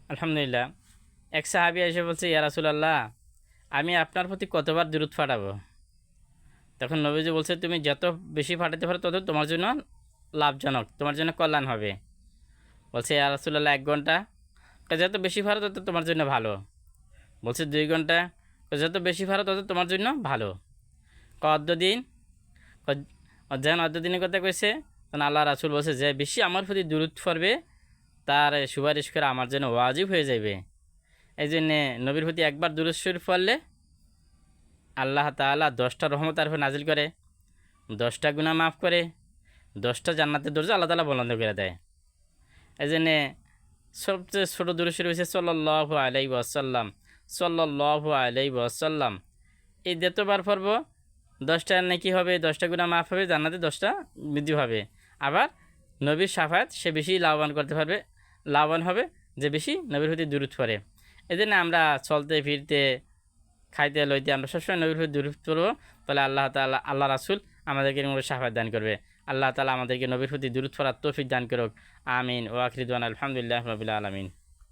আলহামদুলিল্লাহ। এক সাহাবী এসে বলছে, ইয়া রাসূলুল্লাহ, আমি আপনার প্রতি কতবার দুরূদ পাঠাবো? তখন নবীজি বলছে, তুমি যত বেশি পাঠাতে পারো তত তোমার জন্য লাভজনক, তোমার জন্য কল্যাণ হবে। বলছে, ইয়া রাসূলুল্লাহ, 1 ঘন্টা? যত বেশি পারো তত তোমার জন্য ভালো। বলছে 2 ঘন্টা? যত বেশি পারো তত তোমার জন্য ভালো। অর্ধদিন? যেন অর্ধদিনের কথা কইছে, তখন আল্লাহ রাসূল বলছে, যে বেশি আমার প্রতি দুরূদ পড়বে তার সুপারিশ করে আমার জন্য ওয়াজিব হয়ে যাবে। এই জন্যে নবীর প্রতি একবার দুরূদ শরীফ পড়লে আল্লাহ তাআলা 10টা রহমত তার উপর নাজিল করে, 10টা গুনাহ মাফ করে, 10টা জান্নাতের দরজা আল্লাহ তাআলা বন্ধ করে দেয়। এই জন্যে সবচেয়ে ছোটো দুরূদ শরীফ হচ্ছে সাল্লাল্লাহু আলাইহি ওয়াসাল্লাম, সাল্লাল্লাহু আলাইহি ওয়াসাল্লাম। এই যতবার পড়ব 10টা নেকি হবে, 10টা গুনাহ মাফ হবে, জান্নাতে 10টা বৃদ্ধি হবে। আবার নবীর শাফায়াত সে বেশি লাভবান করতে পারবে, লাভবান হবে যে বেশি নবীর প্রতি দুরূদ পড়ে। এই জন্য আমরা চলতে ফিরতে খাইতে লইতে আমরা সবসময় নবীর প্রতি দুরূদ পড়ব, তাহলে আল্লাহ তাআলা, আল্লাহ রাসূল আমাদেরকে এর মধ্যে শাফায়াত দান করবে। আল্লাহ তাআলা আমাদেরকে নবীর প্রতি দুরূদ পড়ার তৌফিক দান করুক। আমিন। ওয়া আখিরু দাওয়ানা আলহামদুলিল্লাহি রাব্বিল আলামিন।